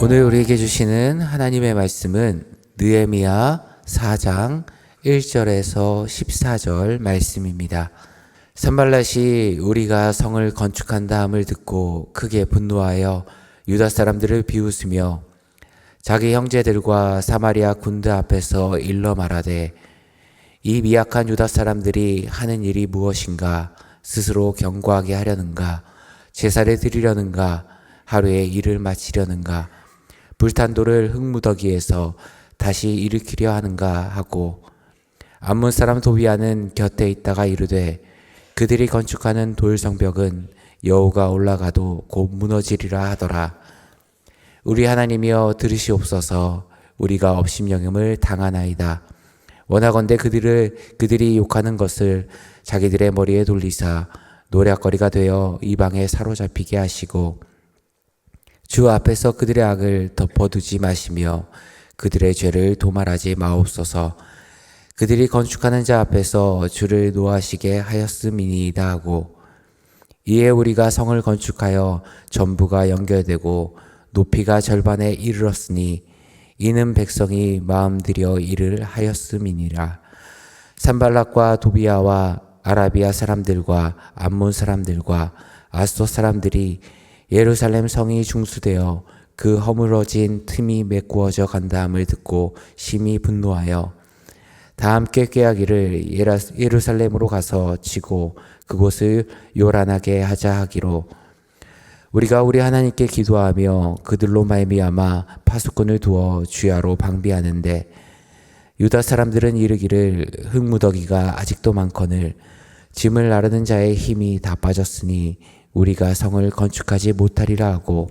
오늘 우리에게 주시는 하나님의 말씀은 느헤미야 4장 1절에서 14절 말씀입니다. 산발랏이 우리가 성을 건축한 다음을 듣고 크게 분노하여 유다 사람들을 비웃으며 자기 형제들과 사마리아 군대 앞에서 일러 말하되 이 미약한 유다 사람들이 하는 일이 무엇인가? 스스로 경고하게 하려는가? 제사를 드리려는가? 하루에 일을 마치려는가? 불탄 돌을 흙무더기에서 다시 일으키려 하는가 하고 암몬 사람 도비아는 곁에 있다가 이르되 그들이 건축하는 돌 성벽은 여호가 올라가도 곧 무너지리라 하더라. 우리 하나님이여 들으시옵소서. 우리가 업심여김을 당하나이다. 원하건대 그들이 욕하는 것을 자기들의 머리에 돌리사 노략거리가 되어 이방에 사로잡히게 하시고 주 앞에서 그들의 악을 덮어두지 마시며 그들의 죄를 도말하지 마옵소서. 그들이 건축하는 자 앞에서 주를 노하시게 하였음이니이다 하고 이에 우리가 성을 건축하여 전부가 연결되고 높이가 절반에 이르렀으니 이는 백성이 마음들여 일을 하였음이니라. 산발락과 도비아와 아라비아 사람들과 암몬 사람들과 아스돗 사람들이 예루살렘 성이 중수되어 그 허물어진 틈이 메꾸어져 간다함을 듣고 심히 분노하여 다 함께 꾀하기를 예루살렘으로 가서 치고 그곳을 요란하게 하자 하기로 우리가 우리 하나님께 기도하며 그들로 말미암아 파수꾼을 두어 주야로 방비하는데 유다 사람들은 이르기를 흙무더기가 아직도 많거늘 짐을 나르는 자의 힘이 다 빠졌으니 우리가 성을 건축하지 못하리라 하고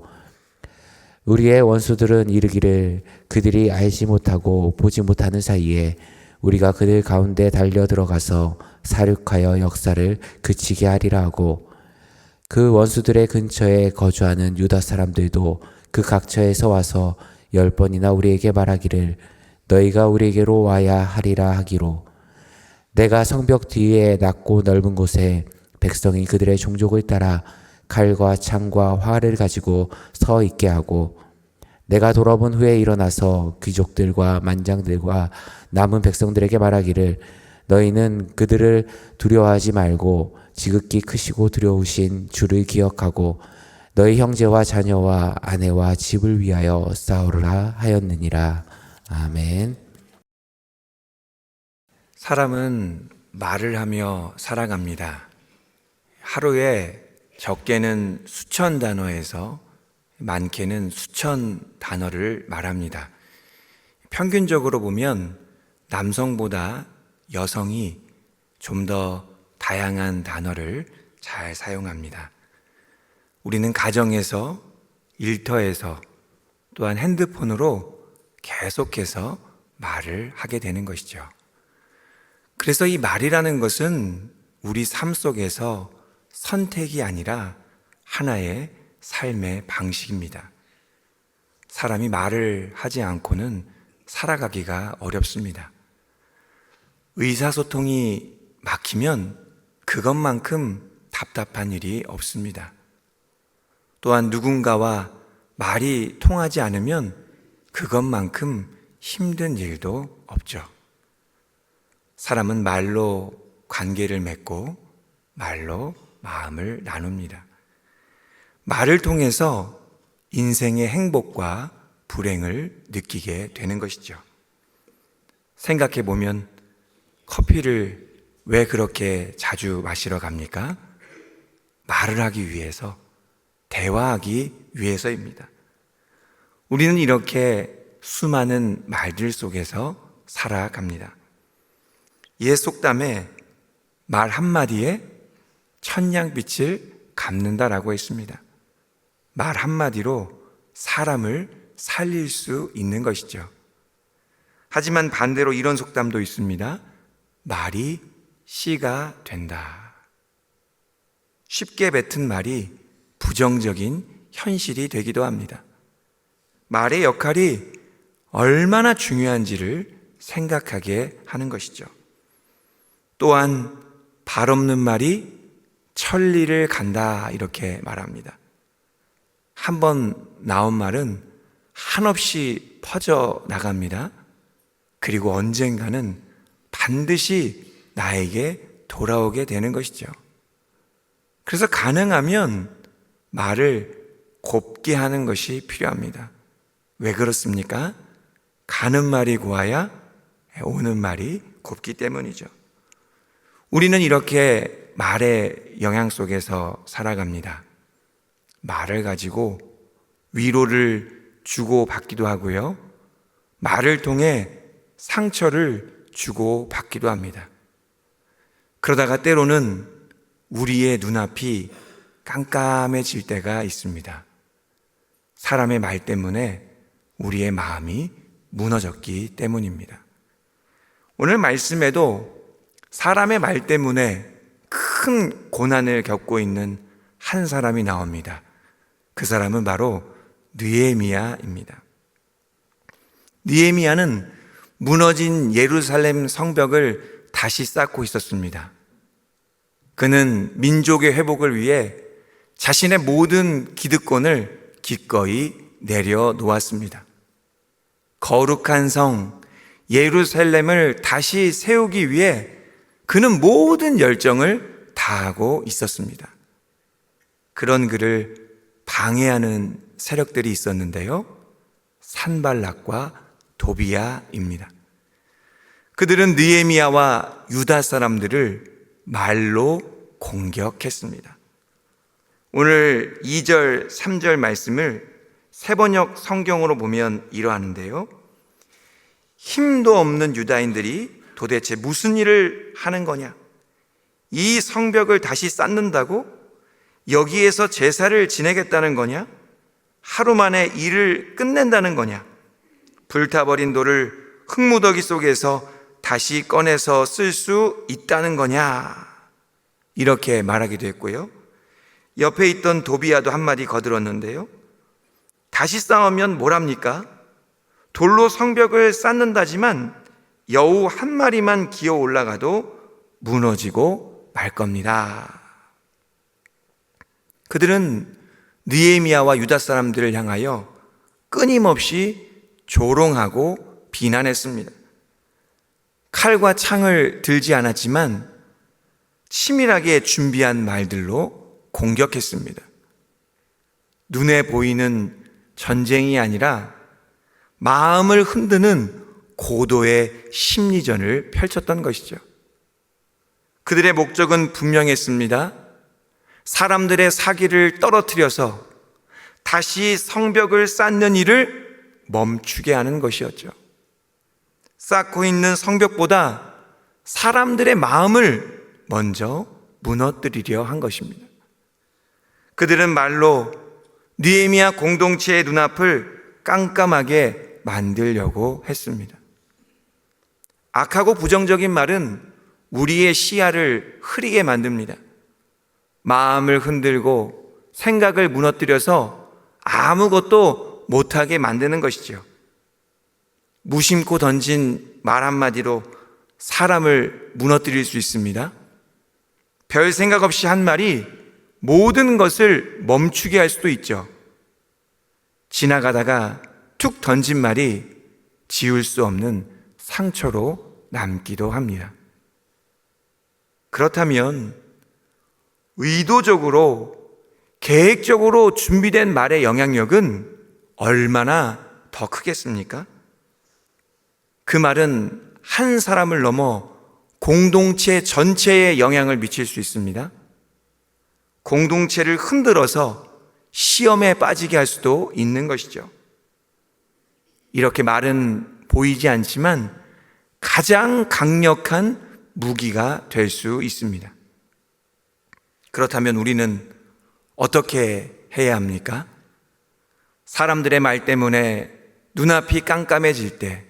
우리의 원수들은 이르기를 그들이 알지 못하고 보지 못하는 사이에 우리가 그들 가운데 달려 들어가서 사륙하여 역사를 그치게 하리라 하고 그 원수들의 근처에 거주하는 유다 사람들도 그 각처에서 와서 10번이나 우리에게 말하기를 너희가 우리에게로 와야 하리라 하기로 내가 성벽 뒤에 낮고 넓은 곳에 백성이 그들의 종족을 따라 칼과 창과 활을 가지고 서 있게 하고 내가 돌아본 후에 일어나서 귀족들과 만장들과 남은 백성들에게 말하기를 너희는 그들을 두려워하지 말고 지극히 크시고 두려우신 주를 기억하고 너희 형제와 자녀와 아내와 집을 위하여 싸우라 하였느니라. 아멘. 사람은 말을 하며 살아갑니다. 하루에 적게는 수천 단어에서 많게는 수천 단어를 말합니다. 평균적으로 보면 남성보다 여성이 좀 더 다양한 단어를 잘 사용합니다. 우리는 가정에서, 일터에서, 또한 핸드폰으로 계속해서 말을 하게 되는 것이죠. 그래서 이 말이라는 것은 우리 삶 속에서 선택이 아니라 하나의 삶의 방식입니다. 사람이 말을 하지 않고는 살아가기가 어렵습니다. 의사소통이 막히면 그것만큼 답답한 일이 없습니다. 또한 누군가와 말이 통하지 않으면 그것만큼 힘든 일도 없죠. 사람은 말로 관계를 맺고 말로 마음을 나눕니다. 말을 통해서 인생의 행복과 불행을 느끼게 되는 것이죠. 생각해 보면 커피를 왜 그렇게 자주 마시러 갑니까? 말을 하기 위해서, 대화하기 위해서입니다. 우리는 이렇게 수많은 말들 속에서 살아갑니다. 옛 속담에 말 한마디에 천냥빛을 갚는다라고 했습니다. 말 한마디로 사람을 살릴 수 있는 것이죠. 하지만 반대로 이런 속담도 있습니다. 말이 씨가 된다. 쉽게 뱉은 말이 부정적인 현실이 되기도 합니다. 말의 역할이 얼마나 중요한지를 생각하게 하는 것이죠. 또한 발 없는 말이 천리를 간다 이렇게 말합니다. 한 번 나온 말은 한없이 퍼져 나갑니다. 그리고 언젠가는 반드시 나에게 돌아오게 되는 것이죠. 그래서 가능하면 말을 곱게 하는 것이 필요합니다. 왜 그렇습니까? 가는 말이 고와야 오는 말이 곱기 때문이죠. 우리는 이렇게 말의 영향 속에서 살아갑니다. 말을 가지고 위로를 주고 받기도 하고요. 말을 통해 상처를 주고 받기도 합니다. 그러다가 때로는 우리의 눈앞이 깜깜해질 때가 있습니다. 사람의 말 때문에 우리의 마음이 무너졌기 때문입니다. 오늘 말씀에도 사람의 말 때문에 큰 고난을 겪고 있는 한 사람이 나옵니다. 그 사람은 바로 느헤미야입니다. 느헤미야는 무너진 예루살렘 성벽을 다시 쌓고 있었습니다. 그는 민족의 회복을 위해 자신의 모든 기득권을 기꺼이 내려놓았습니다. 거룩한 성 예루살렘을 다시 세우기 위해 그는 모든 열정을 다하고 있었습니다. 그런 그를 방해하는 세력들이 있었는데요. 산발락과 도비야입니다. 그들은 느헤미야와 유다 사람들을 말로 공격했습니다. 오늘 2절, 3절 말씀을 세번역 성경으로 보면 이러하는데요. 힘도 없는 유다인들이 도대체 무슨 일을 하는 거냐? 이 성벽을 다시 쌓는다고? 여기에서 제사를 지내겠다는 거냐? 하루 만에 일을 끝낸다는 거냐? 불타버린 돌을 흙무더기 속에서 다시 꺼내서 쓸 수 있다는 거냐? 이렇게 말하기도 했고요. 옆에 있던 도비야도 한마디 거들었는데요. 다시 싸우면 뭐랍니까? 돌로 성벽을 쌓는다지만 여우 한 마리만 기어 올라가도 무너지고 말 겁니다. 그들은 느헤미야와 유다 사람들을 향하여 끊임없이 조롱하고 비난했습니다. 칼과 창을 들지 않았지만 치밀하게 준비한 말들로 공격했습니다. 눈에 보이는 전쟁이 아니라 마음을 흔드는 고도의 심리전을 펼쳤던 것이죠. 그들의 목적은 분명했습니다. 사람들의 사기를 떨어뜨려서 다시 성벽을 쌓는 일을 멈추게 하는 것이었죠. 쌓고 있는 성벽보다 사람들의 마음을 먼저 무너뜨리려 한 것입니다. 그들은 말로 느헤미야 공동체의 눈앞을 깜깜하게 만들려고 했습니다. 악하고 부정적인 말은 우리의 시야를 흐리게 만듭니다. 마음을 흔들고 생각을 무너뜨려서 아무것도 못하게 만드는 것이죠. 무심코 던진 말 한마디로 사람을 무너뜨릴 수 있습니다. 별 생각 없이 한 말이 모든 것을 멈추게 할 수도 있죠. 지나가다가 툭 던진 말이 지울 수 없는 상처로 남기도 합니다. 그렇다면 의도적으로 계획적으로 준비된 말의 영향력은 얼마나 더 크겠습니까? 그 말은 한 사람을 넘어 공동체 전체에 영향을 미칠 수 있습니다. 공동체를 흔들어서 시험에 빠지게 할 수도 있는 것이죠. 이렇게 말은 보이지 않지만 가장 강력한 무기가 될 수 있습니다. 그렇다면 우리는 어떻게 해야 합니까? 사람들의 말 때문에 눈앞이 깜깜해질 때,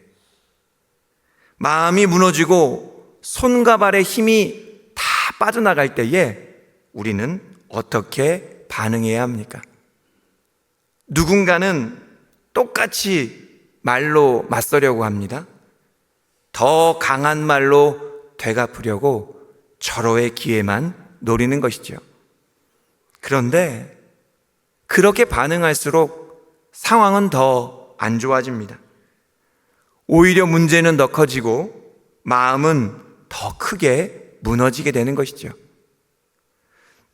마음이 무너지고 손과 발의 힘이 다 빠져나갈 때에 우리는 어떻게 반응해야 합니까? 누군가는 똑같이 말로 맞서려고 합니다. 더 강한 말로 되갚으려고 절호의 기회만 노리는 것이죠. 그런데 그렇게 반응할수록 상황은 더 안 좋아집니다. 오히려 문제는 더 커지고 마음은 더 크게 무너지게 되는 것이죠.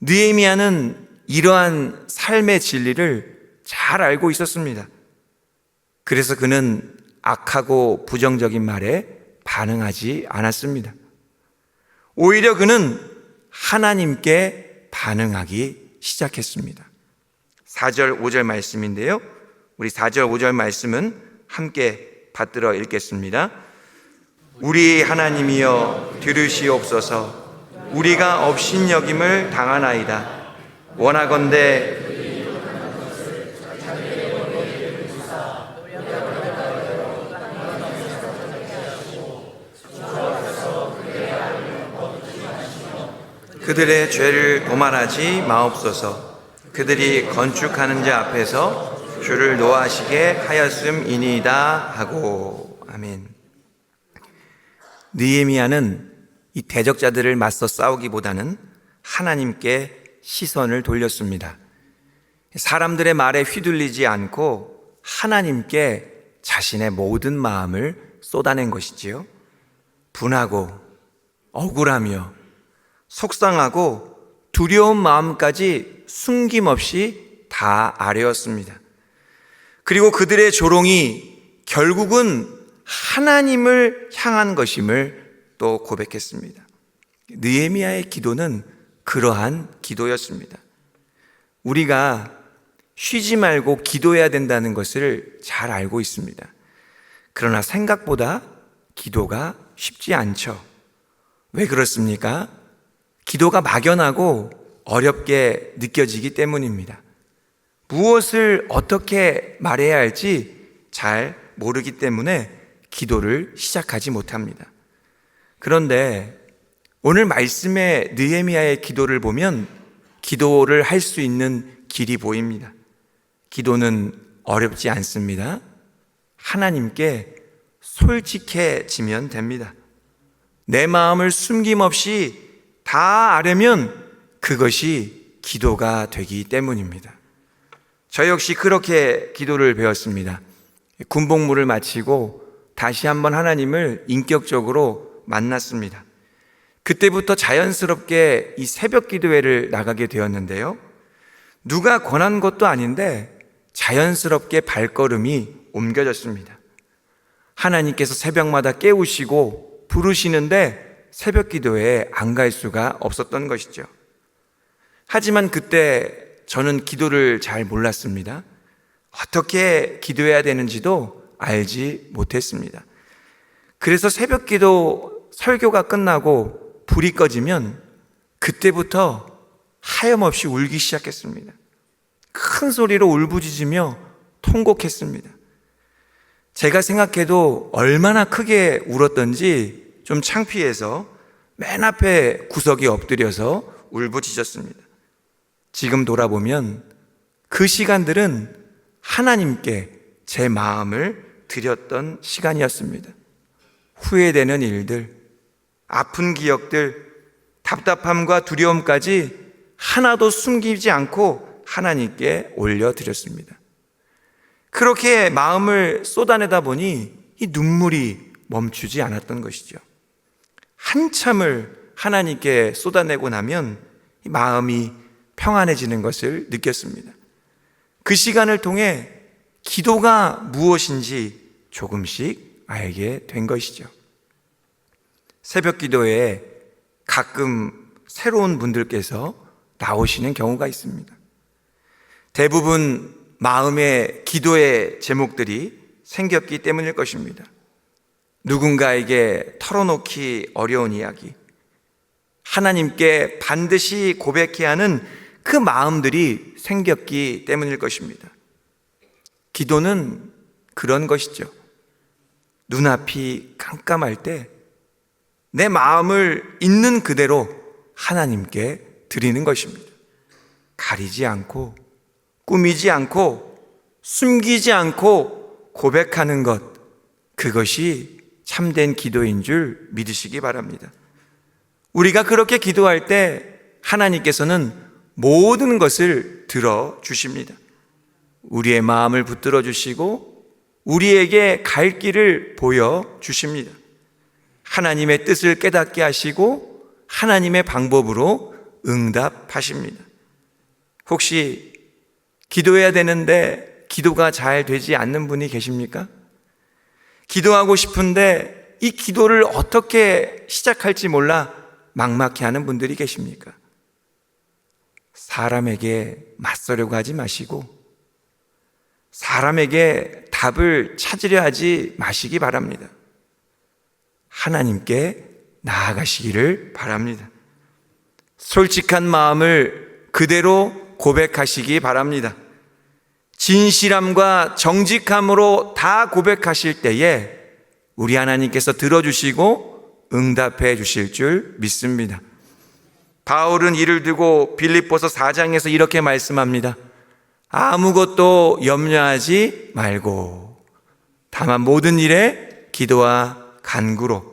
느헤미야는 이러한 삶의 진리를 잘 알고 있었습니다. 그래서 그는 악하고 부정적인 말에 반응하지 않았습니다. 오히려 그는 하나님께 반응하기 시작했습니다. 4절, 5절 말씀인데요. 우리 4절, 5절 말씀은 함께 받들어 읽겠습니다. 우리 하나님이여 들으시옵소서. 우리가 업신여김을 당하나이다. 원하건대 그들의 죄를 도말하지 마옵소서. 그들이 건축하는 자 앞에서 주를 노하시게 하였음이니이다 하고. 아멘. 느헤미야는 이 대적자들을 맞서 싸우기보다는 하나님께 시선을 돌렸습니다. 사람들의 말에 휘둘리지 않고 하나님께 자신의 모든 마음을 쏟아낸 것이지요. 분하고 억울하며 속상하고 두려운 마음까지 숨김없이 다 아뢰었습니다. 그리고 그들의 조롱이 결국은 하나님을 향한 것임을 또 고백했습니다. 느헤미야의 기도는 그러한 기도였습니다. 우리가 쉬지 말고 기도해야 된다는 것을 잘 알고 있습니다. 그러나 생각보다 기도가 쉽지 않죠. 왜 그렇습니까? 기도가 막연하고 어렵게 느껴지기 때문입니다. 무엇을 어떻게 말해야 할지 잘 모르기 때문에 기도를 시작하지 못합니다. 그런데 오늘 말씀의 느헤미야의 기도를 보면 기도를 할 수 있는 길이 보입니다. 기도는 어렵지 않습니다. 하나님께 솔직해지면 됩니다. 내 마음을 숨김없이 다 아뢰면 그것이 기도가 되기 때문입니다. 저 역시 그렇게 기도를 배웠습니다. 군복무를 마치고 다시 한번 하나님을 인격적으로 만났습니다. 그때부터 자연스럽게 이 새벽 기도회를 나가게 되었는데요. 누가 권한 것도 아닌데 자연스럽게 발걸음이 옮겨졌습니다. 하나님께서 새벽마다 깨우시고 부르시는데 새벽 기도회에 안 갈 수가 없었던 것이죠. 하지만 그때 저는 기도를 잘 몰랐습니다. 어떻게 기도해야 되는지도 알지 못했습니다. 그래서 새벽 기도 설교가 끝나고 불이 꺼지면 그때부터 하염없이 울기 시작했습니다. 큰 소리로 울부짖으며 통곡했습니다. 제가 생각해도 얼마나 크게 울었던지 좀 창피해서 맨 앞에 구석에 엎드려서 울부짖었습니다. 지금 돌아보면 그 시간들은 하나님께 제 마음을 드렸던 시간이었습니다. 후회되는 일들, 아픈 기억들, 답답함과 두려움까지 하나도 숨기지 않고 하나님께 올려드렸습니다. 그렇게 마음을 쏟아내다 보니 이 눈물이 멈추지 않았던 것이죠. 한참을 하나님께 쏟아내고 나면 이 마음이 평안해지는 것을 느꼈습니다. 그 시간을 통해 기도가 무엇인지 조금씩 알게 된 것이죠. 새벽 기도에 가끔 새로운 분들께서 나오시는 경우가 있습니다. 대부분 마음의 기도의 제목들이 생겼기 때문일 것입니다. 누군가에게 털어놓기 어려운 이야기, 하나님께 반드시 고백해야 하는 그 마음들이 생겼기 때문일 것입니다. 기도는 그런 것이죠. 눈앞이 깜깜할 때 내 마음을 있는 그대로 하나님께 드리는 것입니다. 가리지 않고, 꾸미지 않고, 숨기지 않고 고백하는 것, 그것이 참된 기도인 줄 믿으시기 바랍니다. 우리가 그렇게 기도할 때 하나님께서는 모든 것을 들어주십니다. 우리의 마음을 붙들어 주시고 우리에게 갈 길을 보여주십니다. 하나님의 뜻을 깨닫게 하시고 하나님의 방법으로 응답하십니다. 혹시 기도해야 되는데 기도가 잘 되지 않는 분이 계십니까? 기도하고 싶은데 이 기도를 어떻게 시작할지 몰라 막막해하는 분들이 계십니까? 사람에게 맞서려고 하지 마시고 사람에게 답을 찾으려 하지 마시기 바랍니다. 하나님께 나아가시기를 바랍니다. 솔직한 마음을 그대로 고백하시기 바랍니다. 진실함과 정직함으로 다 고백하실 때에 우리 하나님께서 들어주시고 응답해 주실 줄 믿습니다. 바울은 이를 두고 빌립보서 4장에서 이렇게 말씀합니다. 아무것도 염려하지 말고 다만 모든 일에 기도와 간구로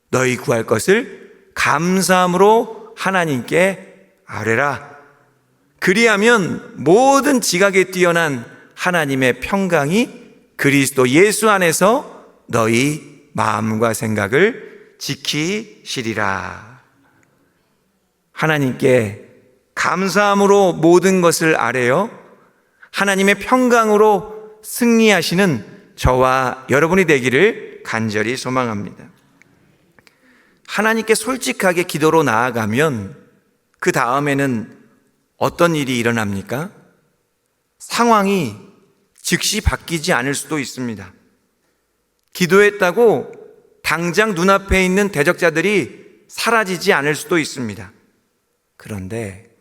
너희 구할 것을 감사함으로 하나님께 아뢰라. 그리하면 모든 지각에 뛰어난 하나님의 평강이 그리스도 예수 안에서 너희 마음과 생각을 지키시리라. 하나님께 감사함으로 모든 것을 아뢰어 하나님의 평강으로 승리하시는 저와 여러분이 되기를 간절히 소망합니다. 하나님께 솔직하게 기도로 나아가면 그 다음에는 어떤 일이 일어납니까? 상황이 즉시 바뀌지 않을 수도 있습니다. 기도했다고 당장 눈앞에 있는 대적자들이 사라지지 않을 수도 있습니다. 그런데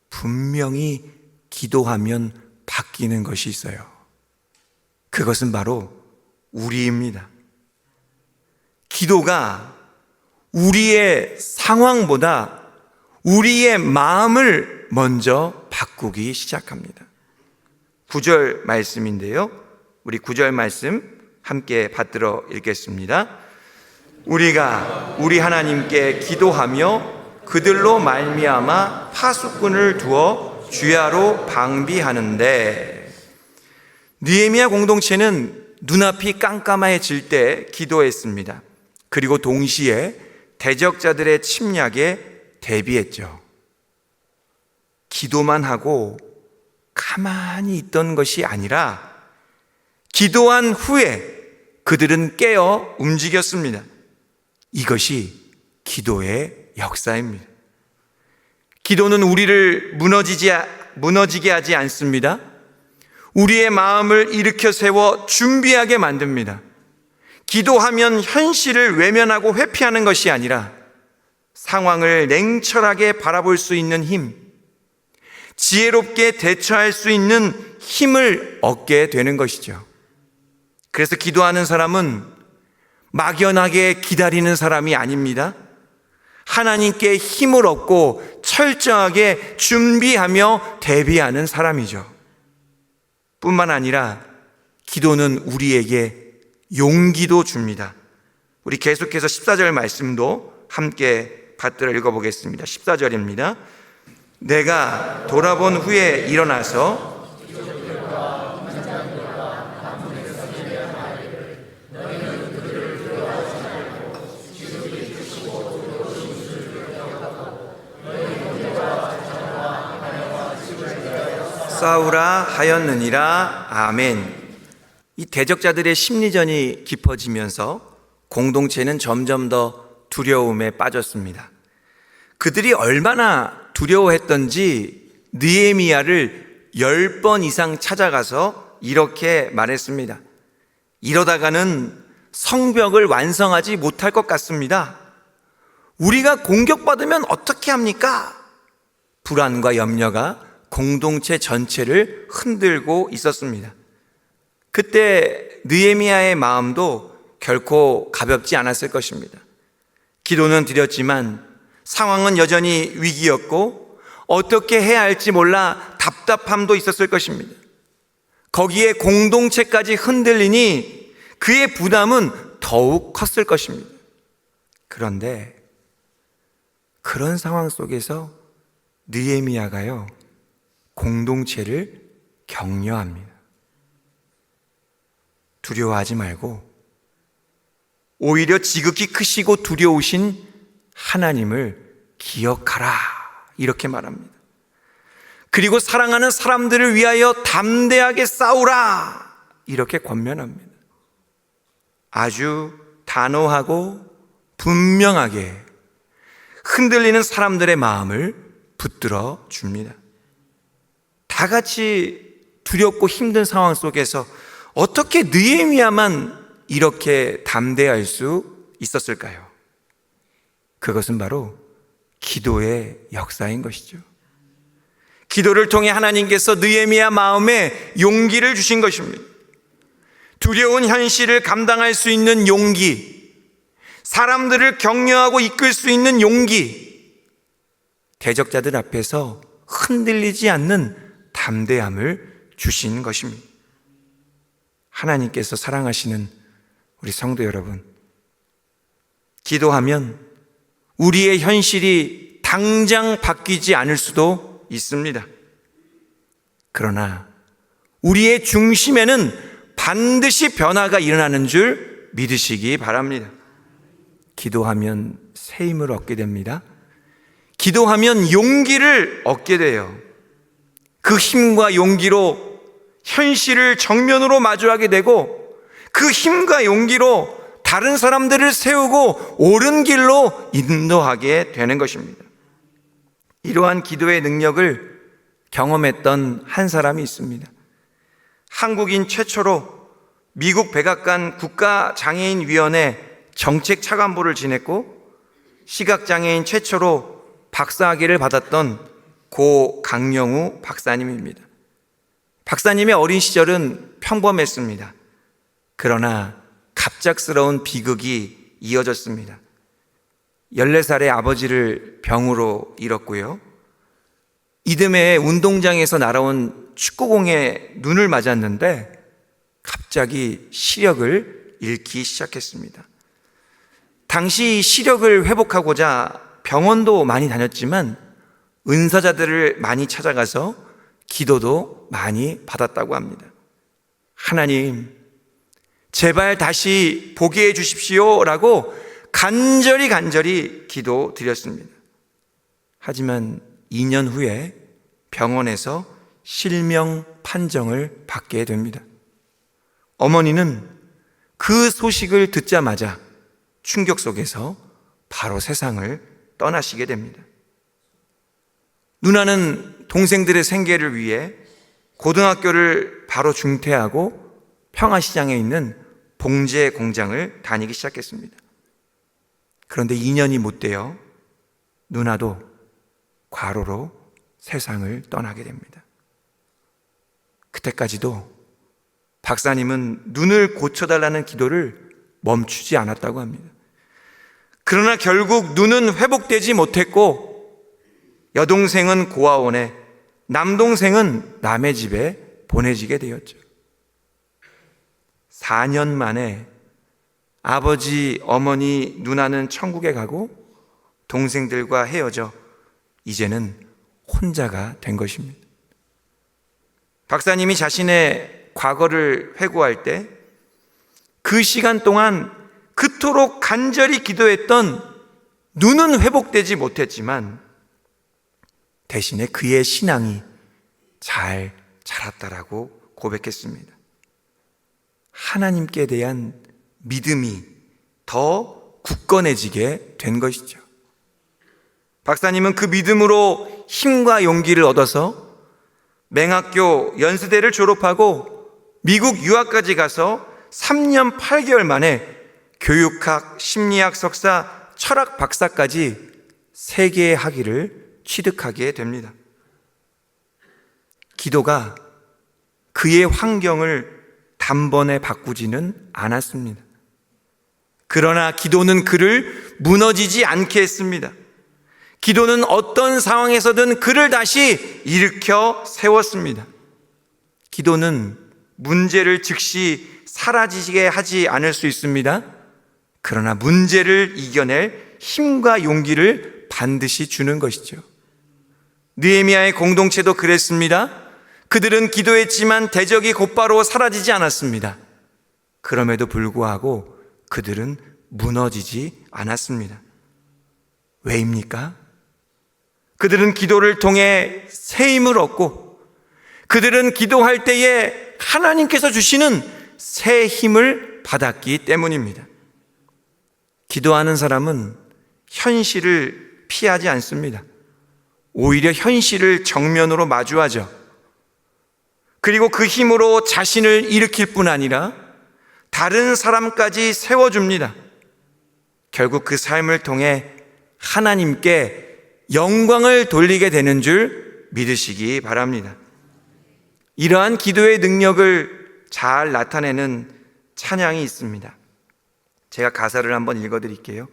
분명히 기도하면 바뀌는 것이 있어요. 그것은 바로 우리입니다. 기도가 우리의 상황보다 우리의 마음을 먼저 바꾸기 시작합니다. 9절 말씀인데요. 우리 9절 말씀 함께 받들어 읽겠습니다. 우리가 우리 하나님께 기도하며 그들로 말미암아 파수꾼을 두어 주야로 방비하는데, 느헤미야 공동체는 눈앞이 깜깜해질 때 기도했습니다. 그리고 동시에 대적자들의 침략에 대비했죠. 기도만 하고 가만히 있던 것이 아니라 기도한 후에 그들은 깨어 움직였습니다. 이것이 기도의 역사입니다. 기도는 우리를 무너지게 하지 않습니다. 우리의 마음을 일으켜 세워 준비하게 만듭니다. 기도하면 현실을 외면하고 회피하는 것이 아니라 상황을 냉철하게 바라볼 수 있는 힘, 지혜롭게 대처할 수 있는 힘을 얻게 되는 것이죠. 그래서 기도하는 사람은 막연하게 기다리는 사람이 아닙니다. 하나님께 힘을 얻고 철저하게 준비하며 대비하는 사람이죠. 뿐만 아니라 기도는 우리에게 용기도 줍니다. 우리 계속해서 14절 말씀도 함께 받들어 읽어보겠습니다. 14절입니다. 내가 돌아본 후에 일어나서 싸우라 하였느니라. 아멘. 이 대적자들의 심리전이 깊어지면서 공동체는 점점 더 두려움에 빠졌습니다. 그들이 얼마나 두려워했던지 느헤미야를 10번 이상 찾아가서 이렇게 말했습니다. 이러다가는 성벽을 완성하지 못할 것 같습니다. 우리가 공격받으면 어떻게 합니까? 불안과 염려가 공동체 전체를 흔들고 있었습니다. 그때 느헤미야의 마음도 결코 가볍지 않았을 것입니다. 기도는 드렸지만 상황은 여전히 위기였고 어떻게 해야 할지 몰라 답답함도 있었을 것입니다. 거기에 공동체까지 흔들리니 그의 부담은 더욱 컸을 것입니다. 그런데 그런 상황 속에서 느헤미야가요, 공동체를 격려합니다. 두려워하지 말고 오히려 지극히 크시고 두려우신 하나님을 기억하라, 이렇게 말합니다. 그리고 사랑하는 사람들을 위하여 담대하게 싸우라, 이렇게 권면합니다. 아주 단호하고 분명하게 흔들리는 사람들의 마음을 붙들어 줍니다. 다 같이 두렵고 힘든 상황 속에서 어떻게 느헤미야만 이렇게 담대할 수 있었을까요? 그것은 바로 기도의 역사인 것이죠. 기도를 통해 하나님께서 느헤미야 마음에 용기를 주신 것입니다. 두려운 현실을 감당할 수 있는 용기, 사람들을 격려하고 이끌 수 있는 용기, 대적자들 앞에서 흔들리지 않는 담대함을 주신 것입니다. 하나님께서 사랑하시는 우리 성도 여러분, 기도하면 우리의 현실이 당장 바뀌지 않을 수도 있습니다. 그러나 우리의 중심에는 반드시 변화가 일어나는 줄 믿으시기 바랍니다. 기도하면 새 힘을 얻게 됩니다. 기도하면 용기를 얻게 돼요. 그 힘과 용기로 현실을 정면으로 마주하게 되고, 그 힘과 용기로 다른 사람들을 세우고 옳은 길로 인도하게 되는 것입니다. 이러한 기도의 능력을 경험했던 한 사람이 있습니다. 한국인 최초로 미국 백악관 국가장애인위원회 정책차관보를 지냈고, 시각장애인 최초로 박사학위를 받았던 고 강영우 박사님입니다. 박사님의 어린 시절은 평범했습니다. 그러나 갑작스러운 비극이 이어졌습니다. 14살의 아버지를 병으로 잃었고요. 이듬해 운동장에서 날아온 축구공에 눈을 맞았는데 갑자기 시력을 잃기 시작했습니다. 당시 시력을 회복하고자 병원도 많이 다녔지만 은사자들을 많이 찾아가서 기도도 많이 받았다고 합니다. 하나님, 제발 다시 보게 해 주십시오 라고 간절히 기도드렸습니다. 하지만 2년 후에 병원에서 실명 판정을 받게 됩니다. 어머니는 그 소식을 듣자마자 충격 속에서 바로 세상을 떠나시게 됩니다. 누나는 동생들의 생계를 위해 고등학교를 바로 중퇴하고 평화시장에 있는 봉제 공장을 다니기 시작했습니다. 그런데 2년이 못 되어 누나도 과로로 세상을 떠나게 됩니다. 그때까지도 박사님은 눈을 고쳐달라는 기도를 멈추지 않았다고 합니다. 그러나 결국 눈은 회복되지 못했고, 여동생은 고아원에, 남동생은 남의 집에 보내지게 되었죠. 4년 만에 아버지, 어머니, 누나는 천국에 가고 동생들과 헤어져 이제는 혼자가 된 것입니다. 박사님이 자신의 과거를 회고할 때 그 시간 동안 그토록 간절히 기도했던 눈은 회복되지 못했지만 대신에 그의 신앙이 잘 자랐다라고 고백했습니다. 하나님께 대한 믿음이 더 굳건해지게 된 것이죠. 박사님은 그 믿음으로 힘과 용기를 얻어서 맹학교 연수대를 졸업하고 미국 유학까지 가서 3년 8개월 만에 교육학, 심리학 석사, 철학 박사까지 3개의 학위를 취득하게 됩니다. 기도가 그의 환경을 단번에 바꾸지는 않았습니다. 그러나 기도는 그를 무너지지 않게 했습니다. 기도는 어떤 상황에서든 그를 다시 일으켜 세웠습니다. 기도는 문제를 즉시 사라지게 하지 않을 수 있습니다. 그러나 문제를 이겨낼 힘과 용기를 반드시 주는 것이죠. 느헤미야의 공동체도 그랬습니다. 그들은 기도했지만 대적이 곧바로 사라지지 않았습니다. 그럼에도 불구하고 그들은 무너지지 않았습니다. 왜입니까? 그들은 기도를 통해 새 힘을 얻고 그들은 기도할 때에 하나님께서 주시는 새 힘을 받았기 때문입니다. 기도하는 사람은 현실을 피하지 않습니다. 오히려 현실을 정면으로 마주하죠. 그리고 그 힘으로 자신을 일으킬 뿐 아니라 다른 사람까지 세워줍니다. 결국 그 삶을 통해 하나님께 영광을 돌리게 되는 줄 믿으시기 바랍니다. 이러한 기도의 능력을 잘 나타내는 찬양이 있습니다. 제가 가사를 한번 읽어드릴게요.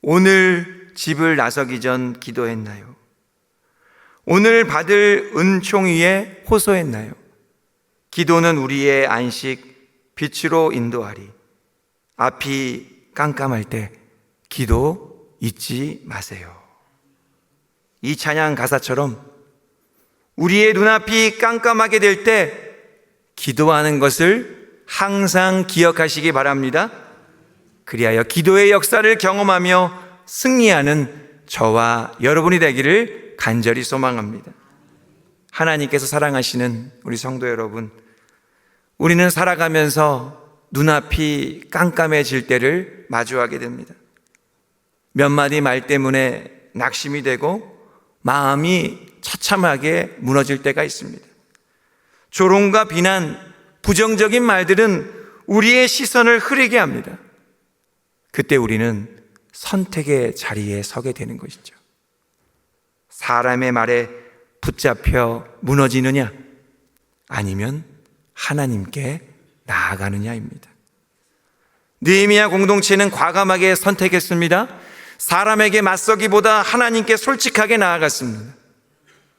오늘 집을 나서기 전 기도했나요? 오늘 받을 은총 위에 호소했나요? 기도는 우리의 안식 빛으로 인도하리. 앞이 깜깜할 때 기도 잊지 마세요. 이 찬양 가사처럼 우리의 눈앞이 깜깜하게 될 때 기도하는 것을 항상 기억하시기 바랍니다. 그리하여 기도의 역사를 경험하며 승리하는 저와 여러분이 되기를 간절히 소망합니다. 하나님께서 사랑하시는 우리 성도 여러분, 우리는 살아가면서 눈앞이 깜깜해질 때를 마주하게 됩니다. 몇 마디 말 때문에 낙심이 되고 마음이 처참하게 무너질 때가 있습니다. 조롱과 비난, 부정적인 말들은 우리의 시선을 흐리게 합니다. 그때 우리는 선택의 자리에 서게 되는 것이죠. 사람의 말에 붙잡혀 무너지느냐 아니면 하나님께 나아가느냐입니다. 느헤미야 공동체는 과감하게 선택했습니다. 사람에게 맞서기보다 하나님께 솔직하게 나아갔습니다.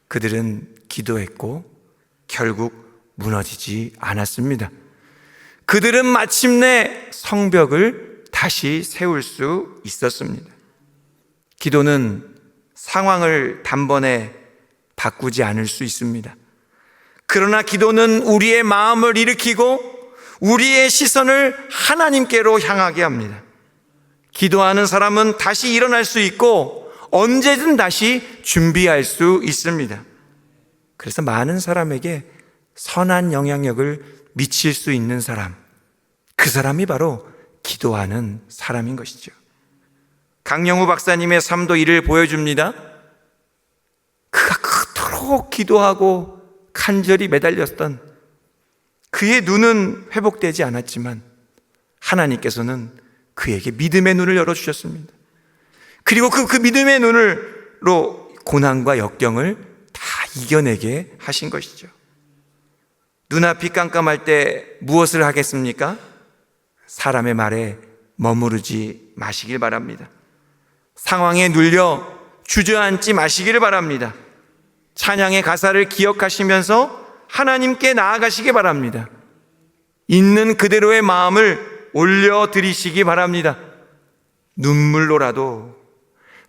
그들은 기도했고 결국 무너지지 않았습니다. 그들은 마침내 성벽을 다시 세울 수 있었습니다. 기도는 상황을 단번에 바꾸지 않을 수 있습니다. 그러나 기도는 우리의 마음을 일으키고 우리의 시선을 하나님께로 향하게 합니다. 기도하는 사람은 다시 일어날 수 있고 언제든 다시 준비할 수 있습니다. 그래서 많은 사람에게 선한 영향력을 미칠 수 있는 사람, 그 사람이 바로 기도하는 사람인 것이죠. 강영우 박사님의 삶도 이를 보여줍니다. 그가 그토록 기도하고 간절히 매달렸던 그의 눈은 회복되지 않았지만 하나님께서는 그에게 믿음의 눈을 열어주셨습니다. 그리고 그 믿음의 눈으로 고난과 역경을 다 이겨내게 하신 것이죠. 눈앞이 깜깜할 때 무엇을 하겠습니까? 사람의 말에 머무르지 마시길 바랍니다. 상황에 눌려 주저앉지 마시기를 바랍니다. 찬양의 가사를 기억하시면서 하나님께 나아가시기 바랍니다. 있는 그대로의 마음을 올려드리시기 바랍니다. 눈물로라도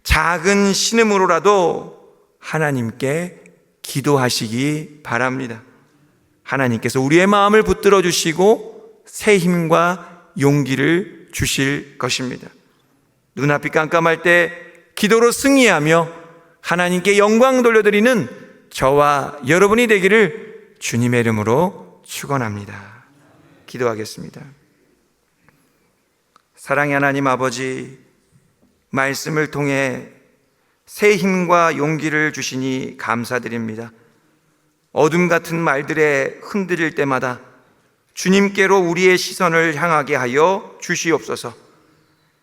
작은 신음으로라도 하나님께 기도하시기 바랍니다. 하나님께서 우리의 마음을 붙들어 주시고 새 힘과 용기를 주실 것입니다. 눈앞이 깜깜할 때 기도로 승리하며 하나님께 영광 돌려드리는 저와 여러분이 되기를 주님의 이름으로 축원합니다. 기도하겠습니다. 사랑의 하나님 아버지, 말씀을 통해 새 힘과 용기를 주시니 감사드립니다. 어둠 같은 말들에 흔들릴 때마다 주님께로 우리의 시선을 향하게 하여 주시옵소서.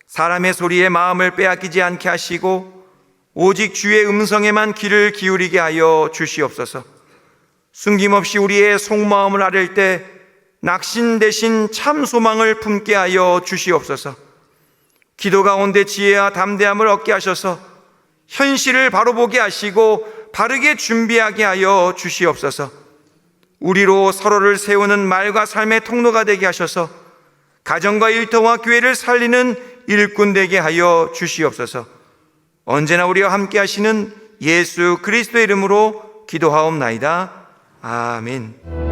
사람의 소리에 마음을 빼앗기지 않게 하시고 오직 주의 음성에만 귀를 기울이게 하여 주시옵소서. 숨김없이 우리의 속마음을 아릴 때 낙신 대신 참 소망을 품게 하여 주시옵소서. 기도 가운데 지혜와 담대함을 얻게 하셔서 현실을 바로 보게 하시고 바르게 준비하게 하여 주시옵소서. 우리로 서로를 세우는 말과 삶의 통로가 되게 하셔서 가정과 일터와 교회를 살리는 일꾼 되게 하여 주시옵소서. 언제나 우리와 함께 하시는 예수 그리스도의 이름으로 기도하옵나이다. 아멘.